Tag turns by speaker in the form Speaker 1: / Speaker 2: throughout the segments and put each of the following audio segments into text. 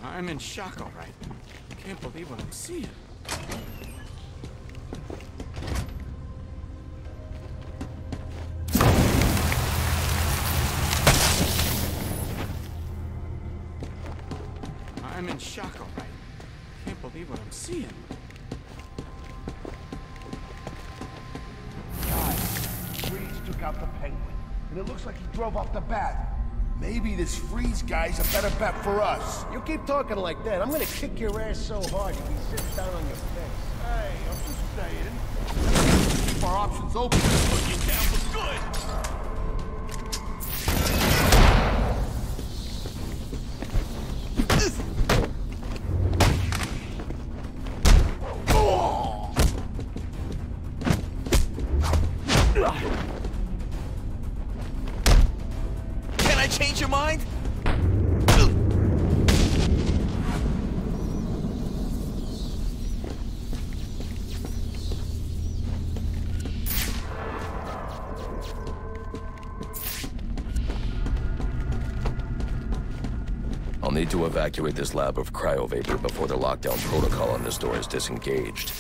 Speaker 1: I'm in shock, all right. Can't believe what I'm seeing. I'm in shock, all right. Can't believe what I'm seeing.
Speaker 2: Guys, Freeze took out the Penguin, and it looks like he drove off the Bat. Maybe this Freeze guy's a better bet for us.
Speaker 3: You keep talking like that, I'm gonna kick your ass so hard you can sit down on your face.
Speaker 2: Hey, I'm just saying. Keep our options open. Put you down for good.
Speaker 4: Can I change your mind?
Speaker 5: I'll need to evacuate this lab of cryovapor before the lockdown protocol on this door is disengaged.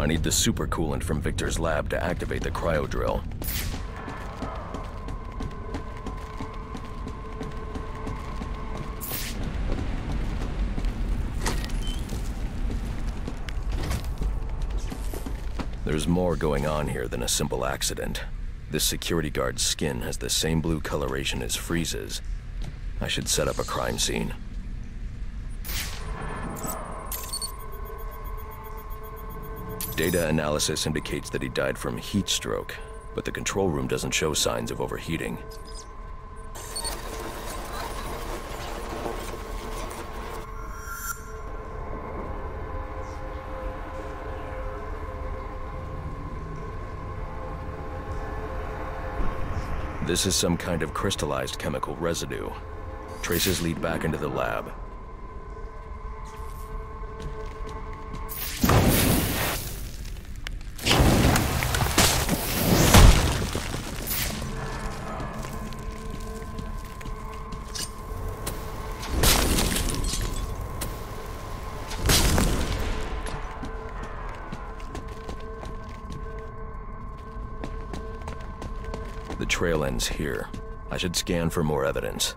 Speaker 5: I need the supercoolant from Victor's lab to activate the cryo drill. There's more going on here than a simple accident. This security guard's skin has the same blue coloration as Freeze's. I should set up a crime scene. Data analysis indicates that he died from heat stroke, but the control room doesn't show signs of overheating. This is some kind of crystallized chemical residue. Traces lead back into the lab. The trail ends here. I should scan for more evidence.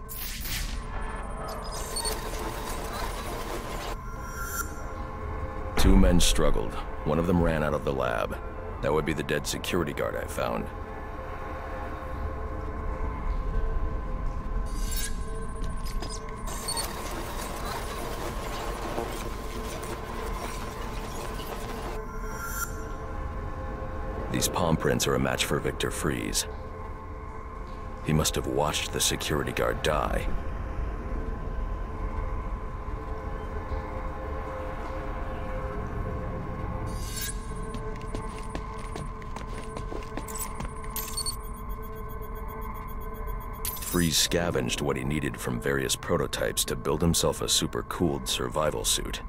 Speaker 5: Two men struggled. One of them ran out of the lab. That would be the dead security guard I found. These palm prints are a match for Victor Freeze. He must have watched the security guard die. Freeze scavenged what he needed from various prototypes to build himself a super-cooled survival suit.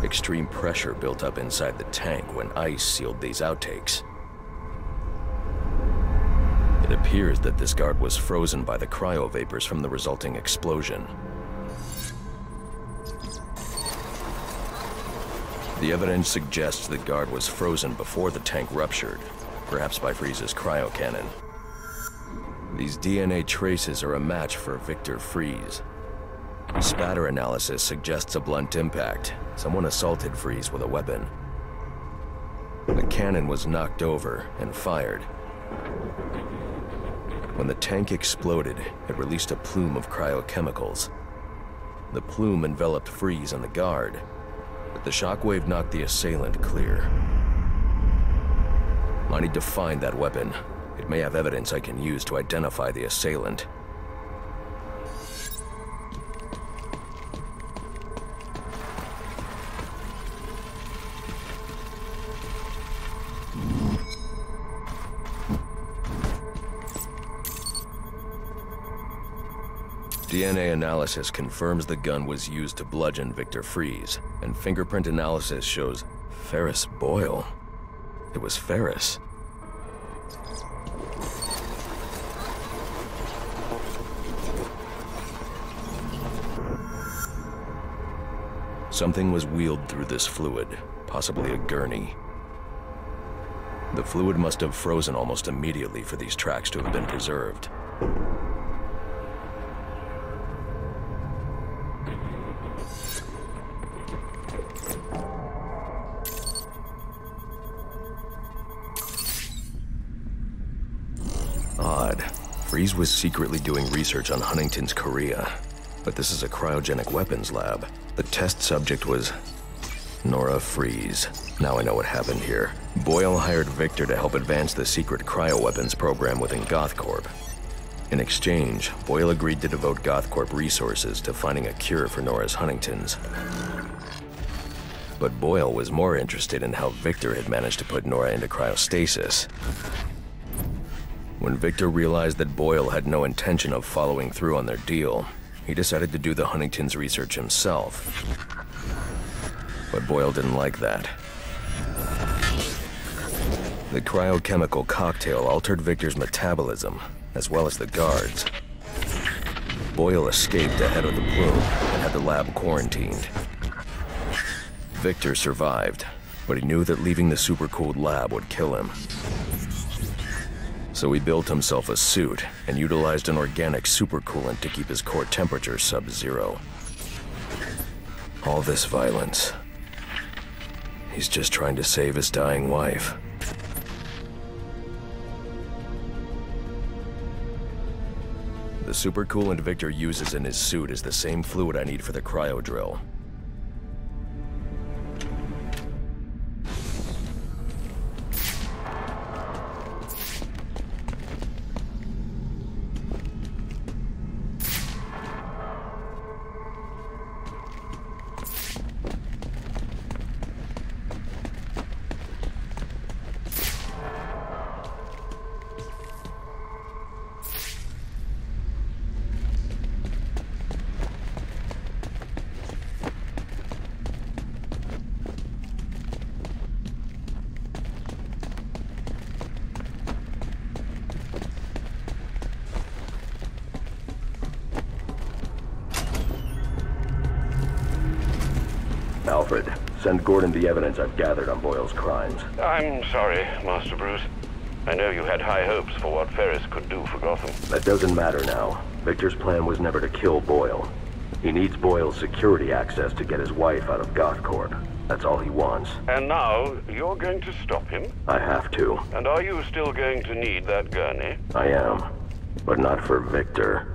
Speaker 5: Extreme pressure built up inside the tank when ice sealed these outtakes. It appears that this guard was frozen by the cryovapors from the resulting explosion. The evidence suggests the guard was frozen before the tank ruptured, perhaps by Freeze's cryocannon. These DNA traces are a match for Victor Freeze. Spatter analysis suggests a blunt impact. Someone assaulted Freeze with a weapon. The cannon was knocked over and fired. When the tank exploded, it released a plume of cryochemicals. The plume enveloped Freeze and the guard. but the shockwave knocked the assailant clear. I need to find that weapon. It may have evidence I can use to identify the assailant. DNA analysis confirms the gun was used to bludgeon Victor Fries, and fingerprint analysis shows Ferris Boyle. It was Ferris. Something was wheeled through this fluid, possibly a gurney. The fluid must have frozen almost immediately for these tracks to have been preserved. Odd. Fries was secretly doing research on Huntington's Korea, but this is a cryogenic weapons lab. The test subject was Nora Fries. Now I know what happened here. Boyle hired Victor to help advance the secret cryoweapons program within GothCorp. In exchange, Boyle agreed to devote GothCorp resources to finding a cure for Nora's Huntington's. But Boyle was more interested in how Victor had managed to put Nora into cryostasis. When Victor realized that Boyle had no intention of following through on their deal, he decided to do the Huntington's research himself. But Boyle didn't like that. The cryochemical cocktail altered Victor's metabolism, as well as the guards. Boyle escaped ahead of the plume and had the lab quarantined. Victor survived, but he knew that leaving the supercooled lab would kill him. So he built himself a suit and utilized an organic supercoolant to keep his core temperature sub-zero. All this violence. He's just trying to save his dying wife. The supercoolant Victor uses in his suit is the same fluid I need for the cryo drill. Alfred, send Gordon the evidence I've gathered on Boyle's crimes.
Speaker 6: I'm sorry, Master Bruce. I know you had high hopes for what Ferris could do for Gotham.
Speaker 5: That doesn't matter now. Victor's plan was never to kill Boyle. He needs Boyle's security access to get his wife out of GothCorp. That's all he wants.
Speaker 6: And now, you're going to stop him?
Speaker 5: I have to.
Speaker 6: And are you still going to need that gurney?
Speaker 5: I am. But not for Victor.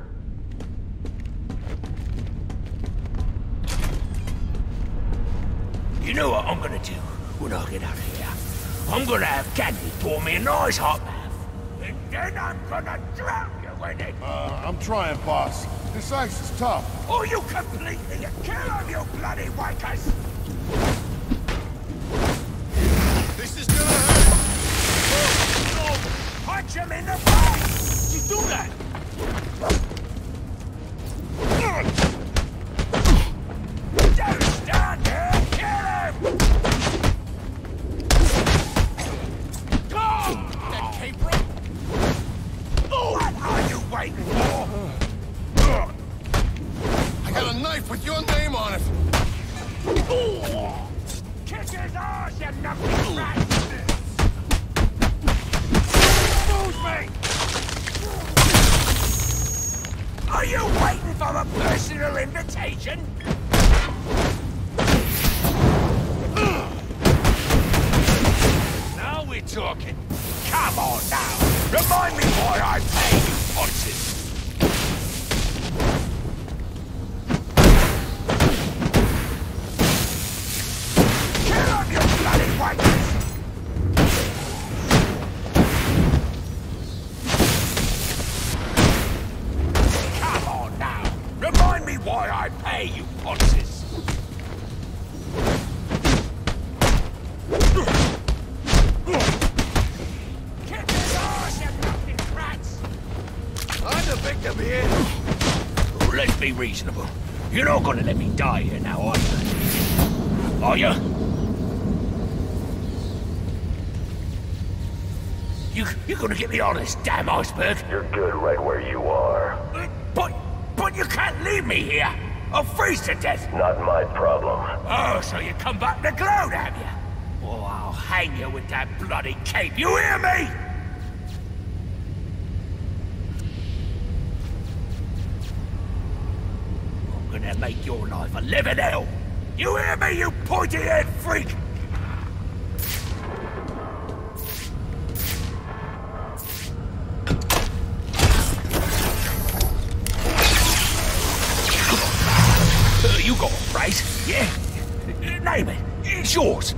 Speaker 3: You know what I'm gonna do when I get out of here? I'm gonna have Candy pour me a nice hot bath. And then I'm gonna drown you in it.
Speaker 2: I'm trying, boss. This ice is tough.
Speaker 3: Oh, you completely kill them, you bloody wakers!
Speaker 4: This is gonna hurt!
Speaker 3: Oh, no! Punch him in the face! You do that! Don't stand there! Kill him! Go! That caper! What are you waiting for?
Speaker 2: I got a knife with your name on it.
Speaker 3: Kick his ass, you numpty rat! Move me! Are you waiting for a personal invitation? Now we're talking. Come on now! Remind me why I pay you punches! be reasonable. You're not gonna let me die here now, are you? Are you? You're gonna get me on this damn iceberg?
Speaker 6: You're good right where you are.
Speaker 3: But you can't leave me here. I'll freeze to death.
Speaker 6: Not my problem.
Speaker 3: Oh, so you come back to gloat, have you? Oh, I'll hang you with that bloody cape. You hear me? I'm gonna make your life a living hell. You hear me, you pointy-head freak? You got a phrase, yeah? Name it. It's yours.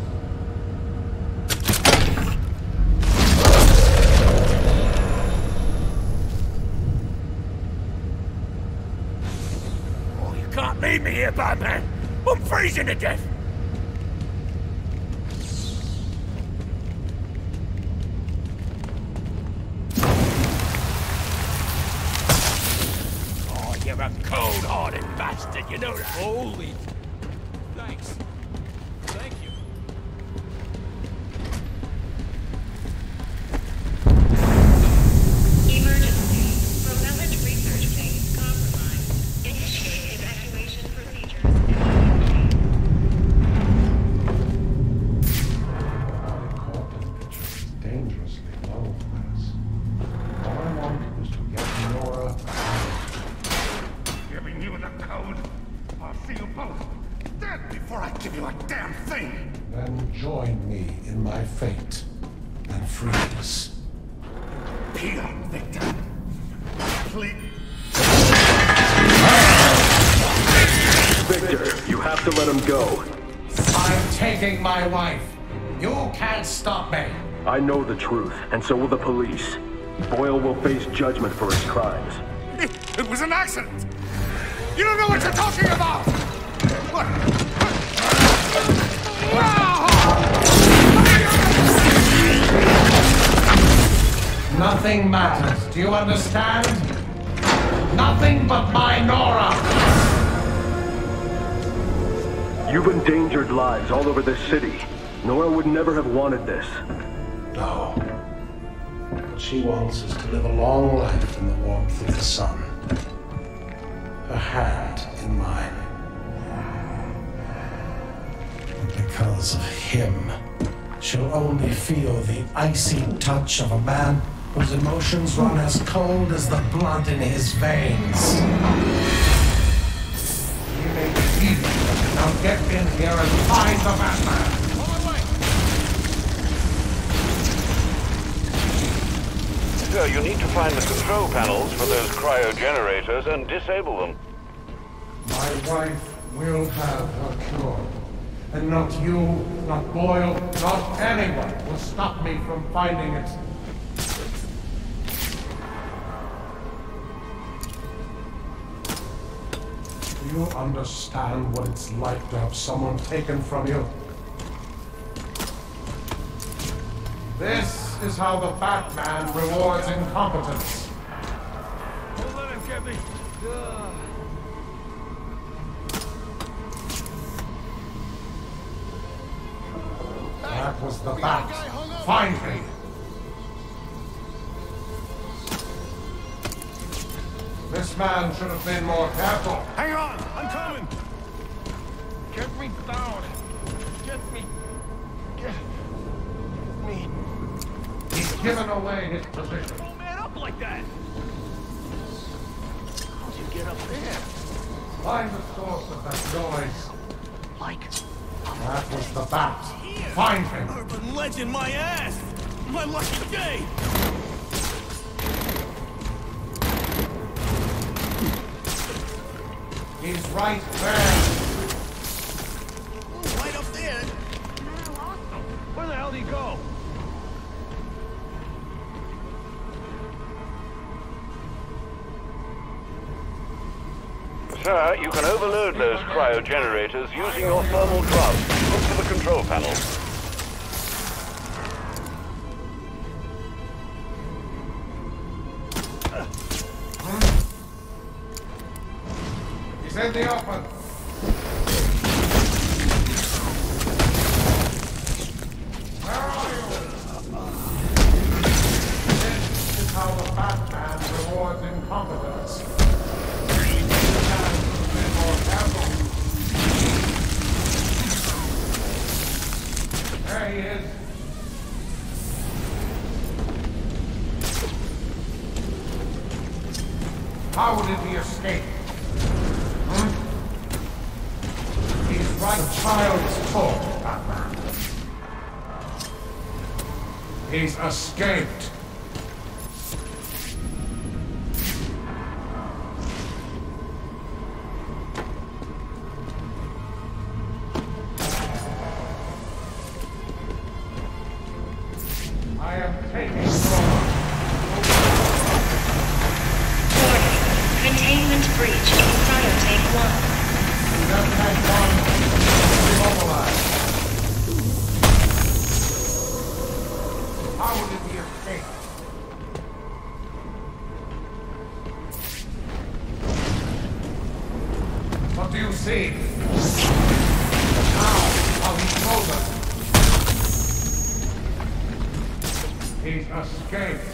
Speaker 3: Oh, you can't leave me here, Batman. I'm freezing to death. Oh, you're a cold-hearted bastard, you know that?
Speaker 1: Holy... Thanks. Thank you.
Speaker 7: Emergency. Promethod research phase compromised. Initiate evacuation procedures immediately.
Speaker 2: Dangerously low, Wes. All I want is to get Nora out.
Speaker 8: Giving you the code? I'll see you both dead before I give you a damn thing!
Speaker 2: Then join me in my fate and freeze.
Speaker 8: Peel, Victor. Please.
Speaker 6: Victor, you have to let him go.
Speaker 2: I'm taking my wife. You can't stop me.
Speaker 6: I know the truth, and so will the police. Boyle will face judgment for his crimes.
Speaker 8: It was an accident! You don't know what you're talking about! What?
Speaker 2: Nothing matters. Do you understand? Nothing but my Nora!
Speaker 6: You've endangered lives all over this city. Nora would never have wanted this.
Speaker 2: No. What she wants is to live a long life in the warmth of the sun. Her hand in mine. And because of him, she'll only feel the icy touch of a man whose emotions run as cold as the blood in his veins. You may be evil, but now get in here and find the Batman!
Speaker 6: Sir, you need to find the control panels for those cryogenerators and disable them.
Speaker 2: My wife will have her cure. And not you, not Boyle, not anyone will stop me from finding it. Do you understand what it's like to have someone taken from you? This is how the Batman rewards incompetence.
Speaker 3: Don't let him get me.
Speaker 2: That was the Bat. Find me. This man should have been more careful.
Speaker 8: Hang on! I'm coming! Get me down! Get me! Get me!
Speaker 2: He's given away his position.
Speaker 3: Don't man up like that.
Speaker 8: How'd you get up there?
Speaker 2: Find the source of that noise.
Speaker 8: Like...
Speaker 2: That was the Bat. Find him.
Speaker 1: Urban legend, my ass! My lucky day!
Speaker 2: He's right there.
Speaker 1: Right up there!
Speaker 3: Where the hell did he go?
Speaker 6: Sir, you can overload those cryogenerators using your thermal glove. Look for the control panels.
Speaker 2: in the open. Where are you? This is how the Batman rewards incompetence. There he is. How did he escape? He's right child's talk, Batman. He's escaped. I am taking over.
Speaker 7: Containment breach in Cryotank 1.
Speaker 2: Tank 1 immobilized. How did he escape? What do you see? Now, how he throws us. He's escaped.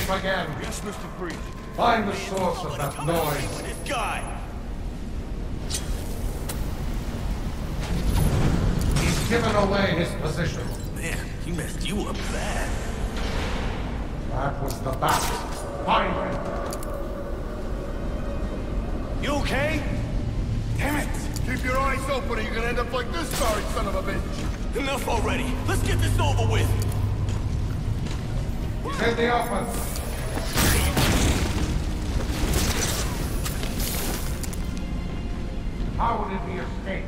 Speaker 2: Again.
Speaker 1: Yes, Mr. Freeze.
Speaker 2: Find the source of that noise.
Speaker 1: This guy.
Speaker 2: He's given away his position.
Speaker 1: Man, he messed you up bad.
Speaker 2: That was the bat. Find him.
Speaker 1: You okay? Damn it!
Speaker 4: Keep your eyes open or you're gonna end up like this sorry son of a bitch.
Speaker 1: Enough already. Let's get this over with.
Speaker 2: He's in the open. How did he escape?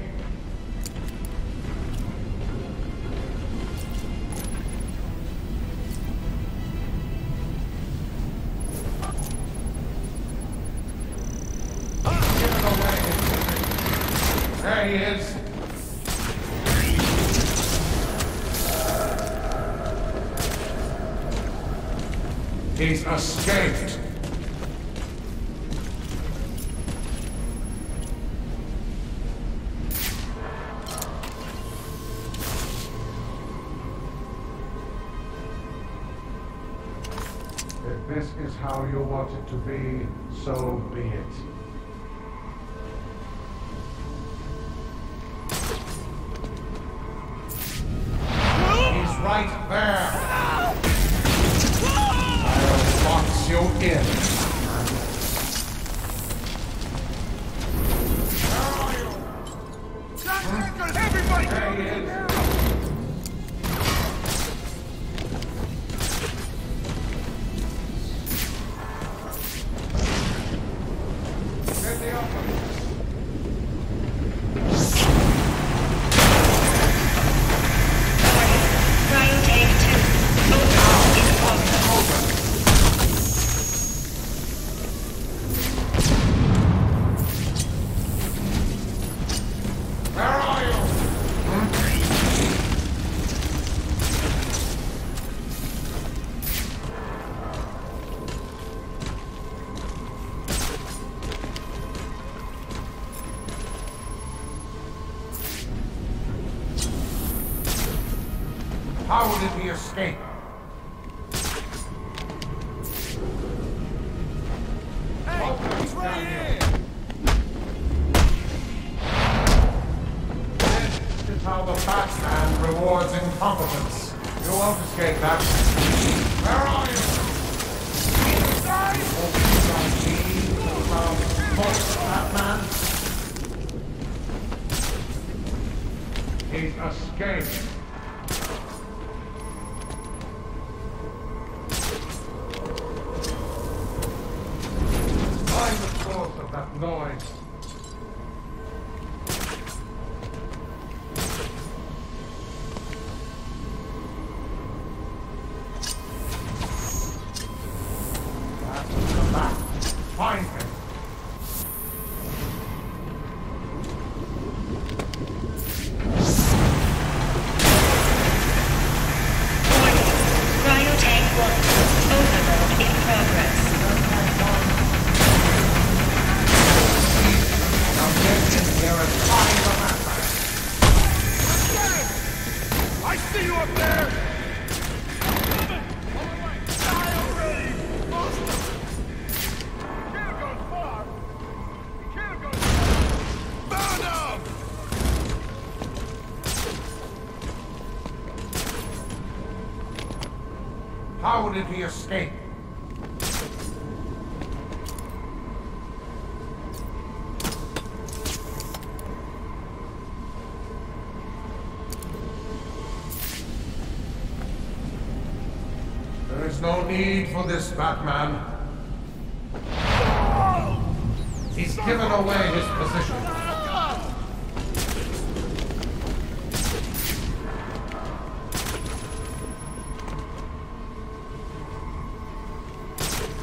Speaker 2: Give it away. There he is. He's escaped. If this is how you want it to be, so be it. He's right there. I'll box you in.
Speaker 4: Everybody!
Speaker 2: There he is. How did he escape?
Speaker 1: Hey, he's right here.
Speaker 2: This is how the Batman rewards incompetence. You won't escape that. Where are you? Batman? He's escaped. Find the source of that noise. Find him.
Speaker 7: Cryo-tank 1. Overload in progress.
Speaker 2: Now get in here and find the mapper.
Speaker 8: I see you up there!
Speaker 2: How did he escape? There is no need for this, Batman. He's given away his position.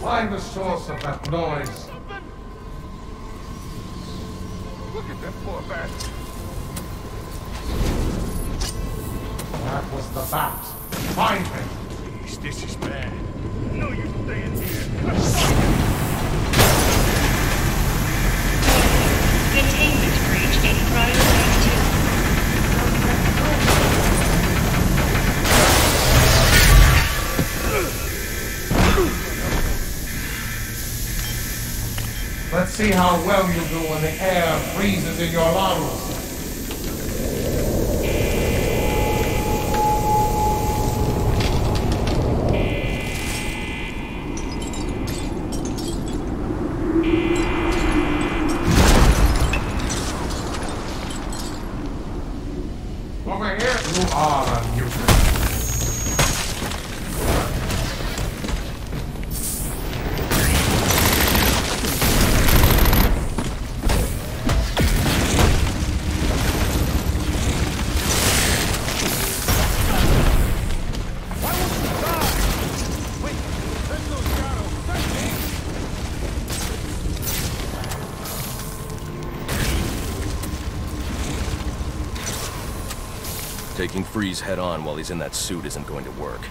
Speaker 2: Find the source of that noise.
Speaker 8: Look at that poor bastard.
Speaker 2: That was the bat. Find him.
Speaker 8: Jeez, this is bad. No use staying here.
Speaker 7: Containment breach in Cryo-tank 2.
Speaker 2: Let's see how well you do when the air freezes in your lungs. Over here, you are a mutant.
Speaker 5: Taking Freeze head-on while he's in that suit isn't going to work.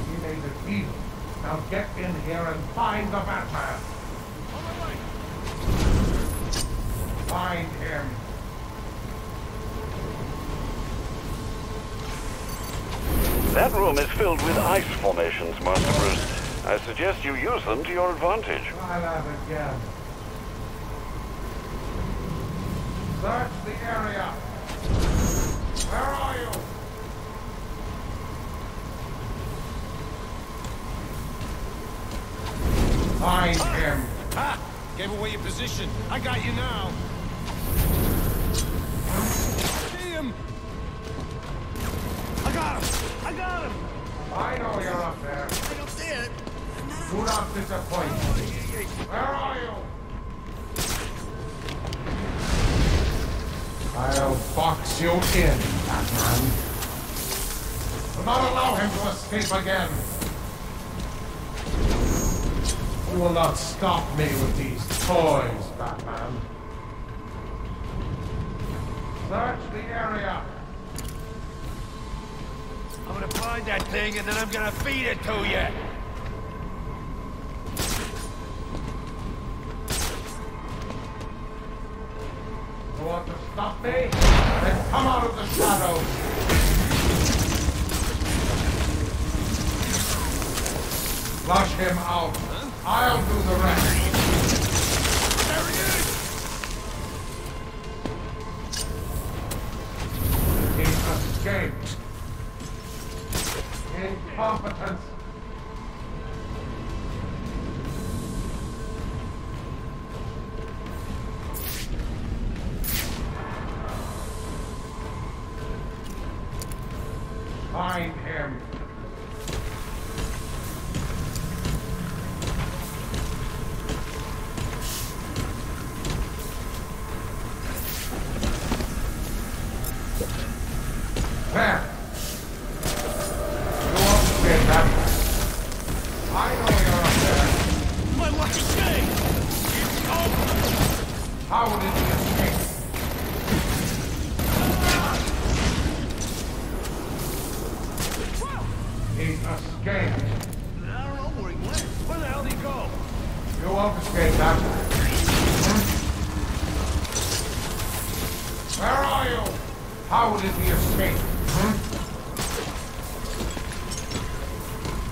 Speaker 2: He made a deal. Now get in here and find the Batman. Find him.
Speaker 6: That room is filled with ice formations, Master Bruce. I suggest you use them to your advantage.
Speaker 2: Try that again. Search the area. Where are you? Find him.
Speaker 1: Ha! Gave away your position. I got you now. See him! I got him! I got him!
Speaker 2: I know you're up there.
Speaker 1: I don't see it.
Speaker 2: Do not disappoint. Where are you? I'll box you in, Batman. Do not allow him to escape again. You will not stop me with these toys, Batman. Search the area.
Speaker 1: I'm gonna find that thing and then I'm gonna feed it to you.
Speaker 2: You want to stop me? Then come out of the shadows. Flush him out. I'll do the rest.
Speaker 1: There he is!
Speaker 2: He's escaped.
Speaker 8: incompetence. Find him. There. You won't get that. I know you're up there.
Speaker 1: My lucky day! It's over!
Speaker 8: How did he escape? He escaped.
Speaker 1: I don't know where he went. Where the hell did he go?
Speaker 8: You won't escape that. Where are you? How did he escape?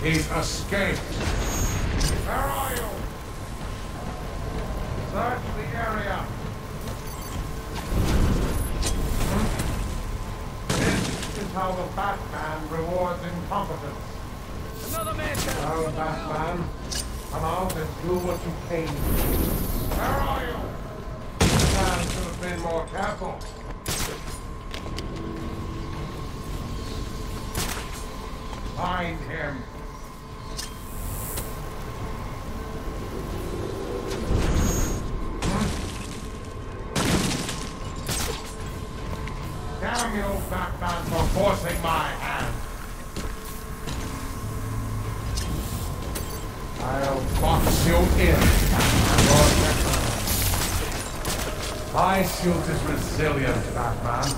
Speaker 8: He's escaped. Where are you? Search the area. This is how the Batman rewards incompetence.
Speaker 1: Another man
Speaker 8: Well, Batman, come out and do what you came to do. Where are you? Man should have been more careful. Find him. Damn you, Batman, for forcing my hand. I'll box you in. My suit is resilient, Batman.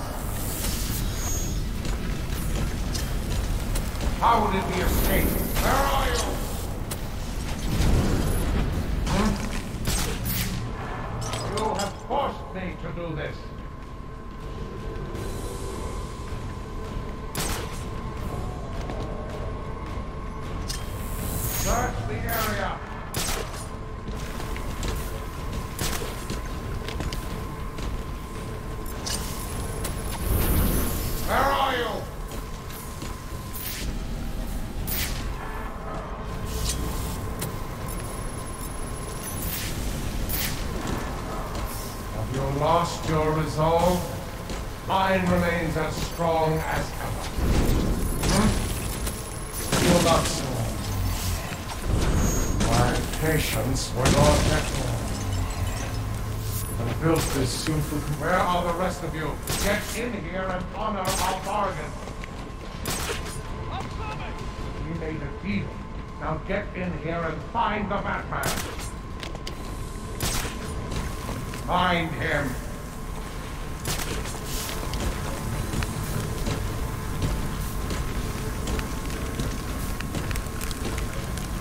Speaker 8: How did he escape? Where are you? You have forced me to do this. Search the area. Where are you? Have you lost your resolve? Mine remains as strong as ever. Feel not so. My patience were not at all. I built this suit with... Where are the rest of you? Get in here and honor our bargain.
Speaker 1: I'm coming!
Speaker 8: We made a deal. Now get in here and find the Batman. Find him.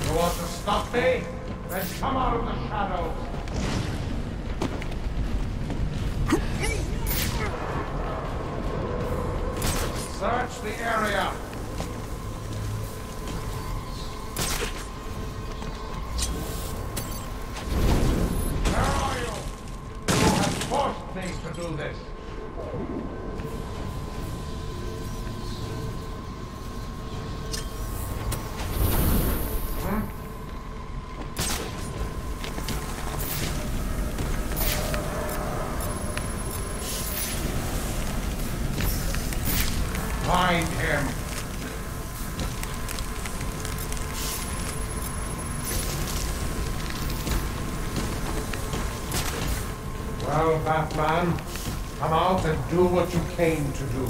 Speaker 8: You want to stop me? Then come out of the shadows. Search the area. Where are you? You have forced me to do this. Find him. Well, Batman, come out and do what you came to do.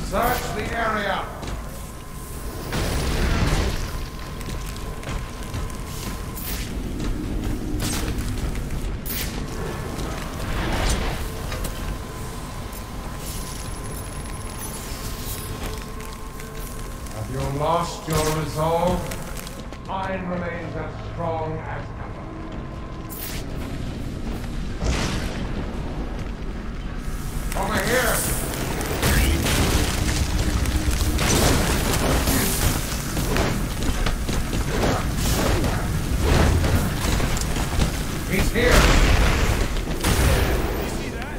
Speaker 8: Search the area. Have you lost your resolve? Mine remains as strong as ever. Over here! He's here!
Speaker 1: You see that?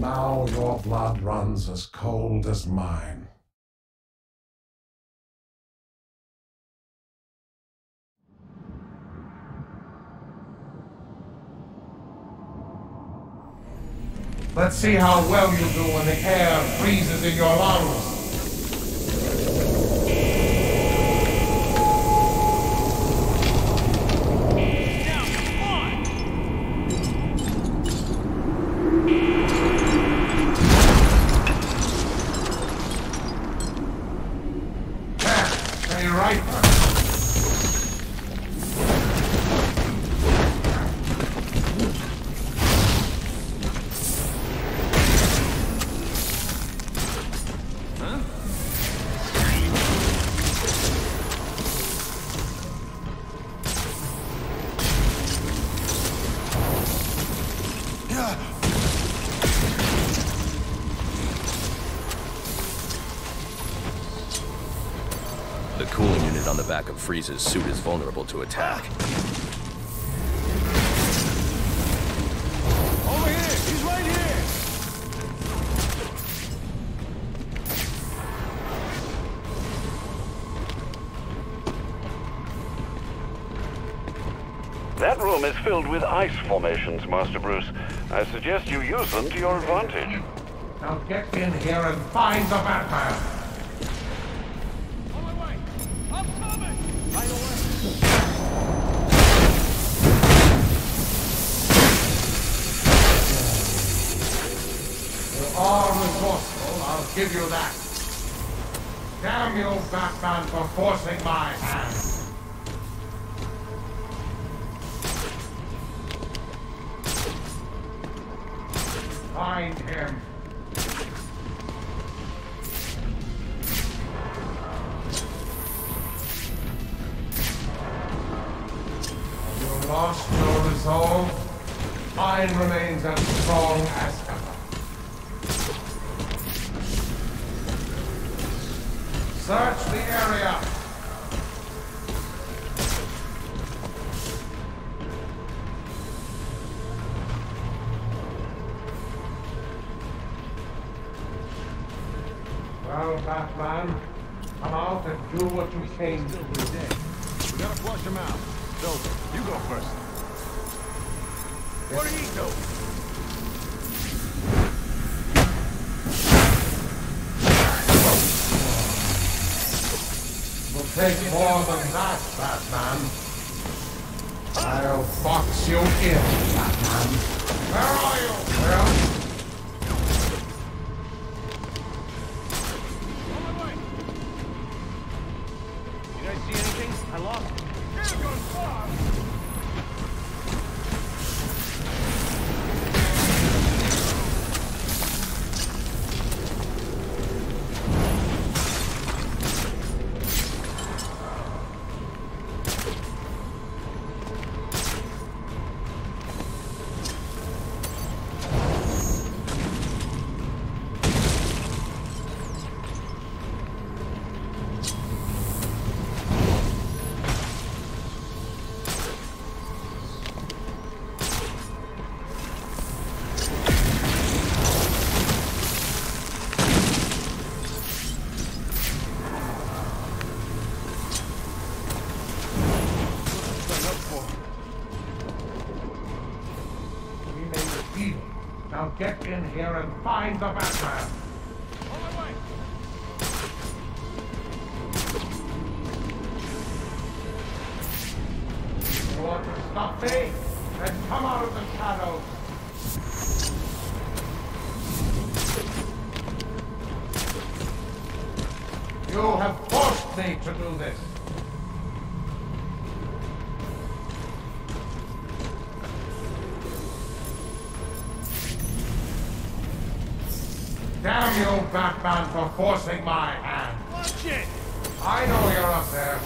Speaker 2: now your blood runs as cold as mine. Let's see how well you do when the air freezes in your lungs.
Speaker 5: The cooling unit on the back of Freeze's suit is vulnerable to attack.
Speaker 1: Over here! He's right here!
Speaker 6: That room is filled with ice formations, Master Bruce. I suggest you use them to your advantage.
Speaker 2: Now get in here and find the vampire!
Speaker 1: On my way! I'm coming! Right away!
Speaker 2: You are resourceful, I'll give you that. Damn you, Batman, for forcing my hand. Find him. You lost your resolve. Mine remains as strong as ever. Search the area. Well, Batman, come out and do what you came to do.
Speaker 1: We gotta flush him out. So, you go first. What do you do?
Speaker 2: It'll take more than that, Batman. I'll box you in, Batman. Where are you? Well,
Speaker 1: You guys see anything? I lost him. Here goes Bob!
Speaker 2: we made a deal. Now get in here and find the Batman.
Speaker 1: On my way!
Speaker 2: You want to stop me? Then come out of the shadows. You have forced me to do this. Damn you, Batman, for forcing my hand.
Speaker 1: Watch it!
Speaker 2: I know you're up there.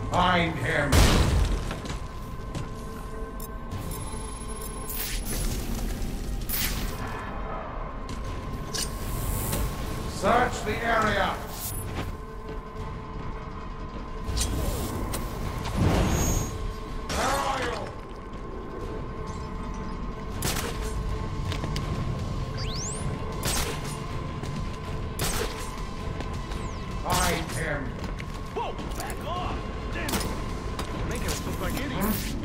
Speaker 2: Find him. Search the area. Where are you?
Speaker 1: like idiots.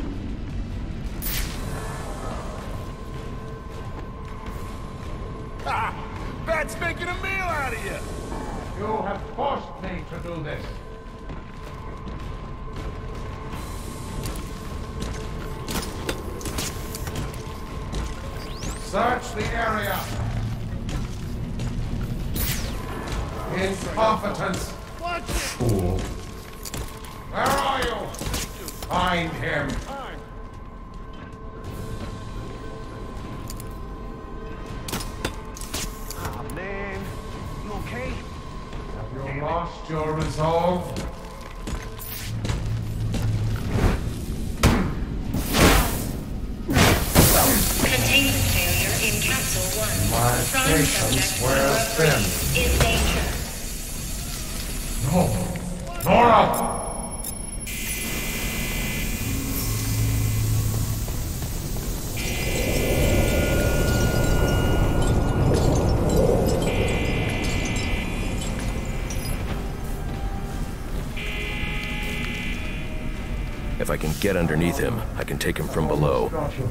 Speaker 4: Ha! Bat's making a meal out of you!
Speaker 8: You have forced me to do this. Search the area. Incompetence. Fool. Where are you? Find him.
Speaker 1: Ah, man. You okay?
Speaker 8: Have you lost your resolve?
Speaker 7: Containment failure in Capsule 1.
Speaker 2: My
Speaker 7: Prime
Speaker 2: patience
Speaker 7: subject
Speaker 2: wears
Speaker 7: Nora
Speaker 2: thin.
Speaker 7: Free in danger.
Speaker 8: No. Nora!
Speaker 5: If I can get underneath him, I can take him from below.
Speaker 8: Got you.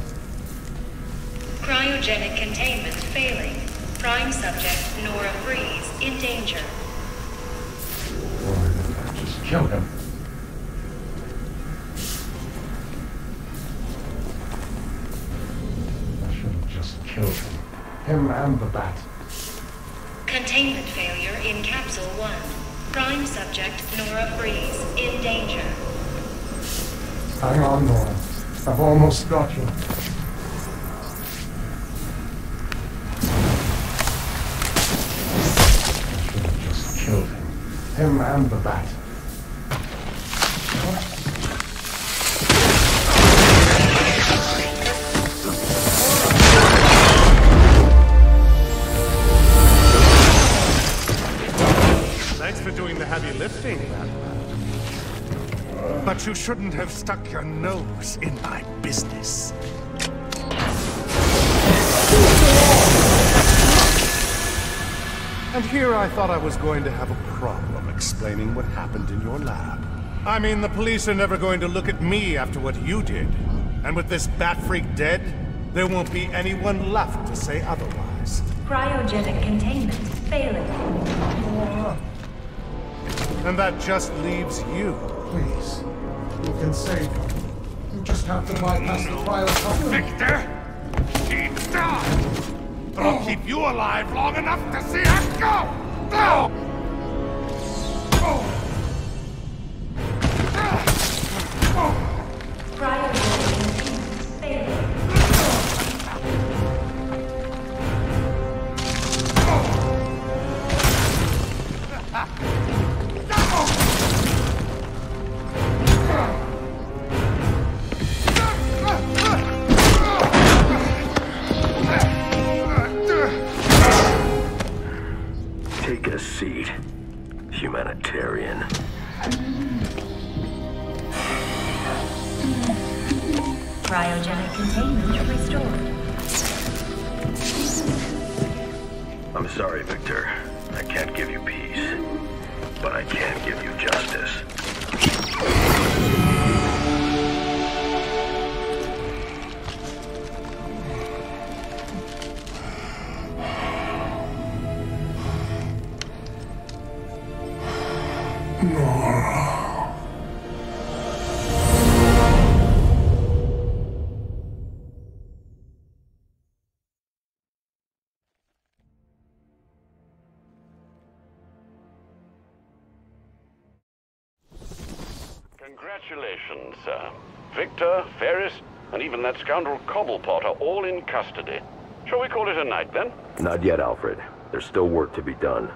Speaker 7: Cryogenic containment failing. Prime subject Nora Freeze in danger.
Speaker 8: Just kill him. I should have just killed him. Him and the bat.
Speaker 7: Containment failure in Capsule 1. Prime subject Nora Freeze in danger.
Speaker 8: Hang on, Nora. I've almost got you. I should have just killed him. Him and the bat.
Speaker 1: Thanks for doing the heavy lifting, man. But you shouldn't have stuck your nose in my business. And here I thought I was going to have a problem explaining what happened in your lab. I mean, the police are never going to look at me after what you did. And with this bat freak dead, there won't be anyone left to say otherwise.
Speaker 7: Cryogenic containment failing.
Speaker 1: And that just leaves you.
Speaker 8: Please. You can save him. You just have to bypass the cryo.
Speaker 1: Victor! Keep down! But I'll keep you alive long enough to see us go! Go!
Speaker 7: Cryogenic containment failing.
Speaker 5: Take a seat, humanitarian.
Speaker 7: Cryogenic containment restored.
Speaker 5: I'm sorry, Victor. I can't give you peace, but I can give you justice.
Speaker 6: Congratulations, sir. Victor, Ferris, and even that scoundrel Cobblepot are all in custody. Shall we call it a night, then?
Speaker 5: Not yet, Alfred. There's still work to be done.